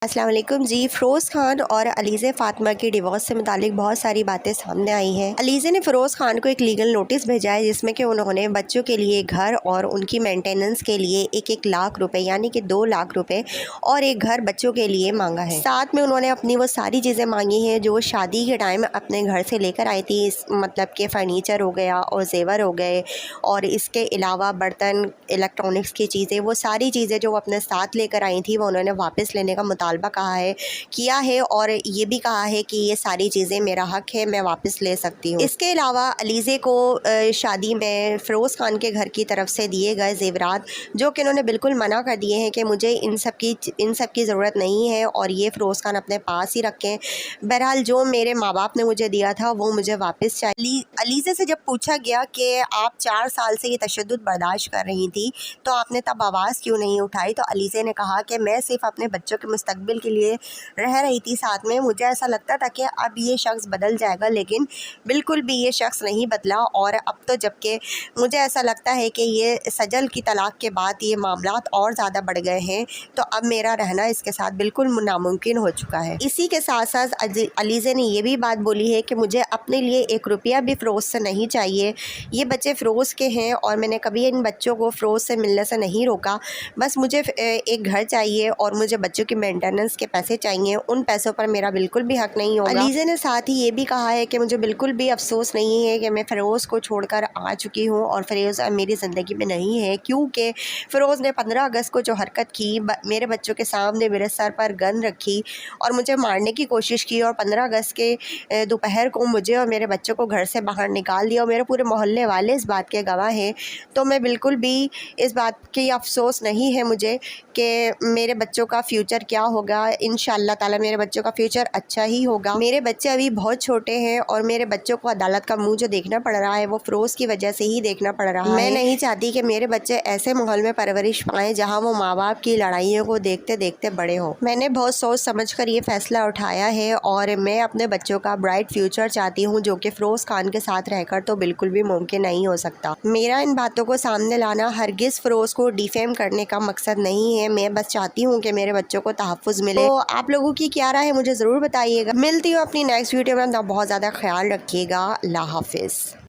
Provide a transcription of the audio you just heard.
अस्सलाम वालेकुम जी। फ़िरोज़ खान और अलीज़े फ़ातिमा की डिवोर्स से मुतालिक बहुत सारी बातें सामने आई हैं। अलीज़े ने फ़िरोज़ खान को एक लीगल नोटिस भेजा है जिसमें कि उन्होंने बच्चों के लिए घर और उनकी मेंटेनेंस के लिए 1-1 लाख रुपए यानी कि 2 लाख रुपए और एक घर बच्चों के लिए मांगा है। साथ में उन्होंने अपनी वो सारी चीज़ें मांगी हैं जो शादी के टाइम अपने घर से लेकर आई थी, मतलब कि फ़र्नीचर हो गया और ज़ेवर हो गए और इसके अलावा बर्तन, इलेक्ट्रॉनिक्स की चीज़ें, वो सारी चीज़ें जो वो अपने साथ लेकर आई थी वो उन्होंने वापस लेने का मुतालबा किया है और ये भी कहा है कि ये सारी चीज़ें मेरा हक़ है, मैं वापस ले सकती हूँ। इसके अलावा अलीज़े को शादी में फ़िरोज़ खान के घर की तरफ से दिए गए ज़ेवरात जो कि उन्होंने बिल्कुल मना कर दिए हैं कि मुझे इन सब की ज़रूरत नहीं है और ये फ़िरोज़ खान अपने पास ही रखें। बहरहाल जो मेरे माँ बाप ने मुझे दिया था वो मुझे वापस चाहिए। अलीज़े से जब पूछा गया कि आप 4 साल से ये तशद्दुद बर्दाश्त कर रही थी तो आपने तब आवाज़ क्यों नहीं उठाई, तो अलीज़े ने कहा कि मैं सिर्फ़ अपने बच्चों के मुस्तक़बिल के लिए रह रही थी साथ में। मुझे ऐसा लगता था कि अब ये शख्स बदल जाएगा, लेकिन बिल्कुल भी ये शख्स नहीं बदला और अब तो जबकि मुझे ऐसा लगता है कि ये सजल की तलाक़ के बाद ये मामलात और ज़्यादा बढ़ गए हैं, तो अब मेरा रहना इसके साथ बिल्कुल नामुमकिन हो चुका है। इसी के साथ साथ अलीज़े ने ये भी बात बोली है कि मुझे अपने लिए 1 रुपया भी फ़िरोज़ से नहीं चाहिए। ये बच्चे फ़िरोज़ के हैं और मैंने कभी इन बच्चों को फ़िरोज़ से मिलने से नहीं रोका। बस मुझे एक घर चाहिए और मुझे बच्चों की मेंटेनेंस के पैसे चाहिए, उन पैसों पर मेरा बिल्कुल भी हक़ नहीं होगा। अलीज़े ने साथ ही ये भी कहा है कि मुझे बिल्कुल भी अफसोस नहीं है कि मैं फ़िरोज़ को छोड़कर आ चुकी हूँ और फ़िरोज़ अब मेरी ज़िंदगी में नहीं है, क्योंकि फ़िरोज़ ने 15 अगस्त को जो हरकत की, मेरे बच्चों के सामने मेरे सर पर गन रखी और मुझे मारने की कोशिश की और 15 अगस्त के दोपहर को मुझे और मेरे बच्चों को घर से बाहर निकाल दिया और मेरे पूरे मोहल्ले वाले इस बात के गवाह हैं। तो मैं बिल्कुल भी इस बात की अफसोस नहीं है मुझे कि मेरे बच्चों का फ्यूचर क्या होगा। इंशाअल्लाह ताला मेरे बच्चों का फ्यूचर अच्छा ही होगा। मेरे बच्चे अभी बहुत छोटे हैं और मेरे बच्चों को अदालत का मुंह जो देखना पड़ रहा है वो फ़िरोज़ की वजह से ही देखना पड़ रहा है। मैं नहीं चाहती कि मेरे बच्चे ऐसे माहौल में परवरिश पाएँ जहाँ वो माँ बाप की लड़ाइयों को देखते देखते बड़े हों। मैंने बहुत सोच समझ कर ये फ़ैसला उठाया है और मैं अपने बच्चों का ब्राइट फ्यूचर चाहती हूँ जो कि फ़िरोज़ खान के साथ रहकर तो बिल्कुल भी मुमकिन नहीं हो सकता। मेरा इन बातों को सामने लाना हरगिज़ फ़िरोज़ को डिफेम करने का मकसद नहीं है। मैं बस चाहती हूँ कि मेरे बच्चों को तहफ़्फ़ुज़ मिले। तो आप लोगों की क्या राय है मुझे ज़रूर बताइएगा। मिलती हूँ अपनी नेक्स्ट वीडियो में, अपना बहुत ज़्यादा ख्याल रखिएगा। अल्लाह हाफ़िज़।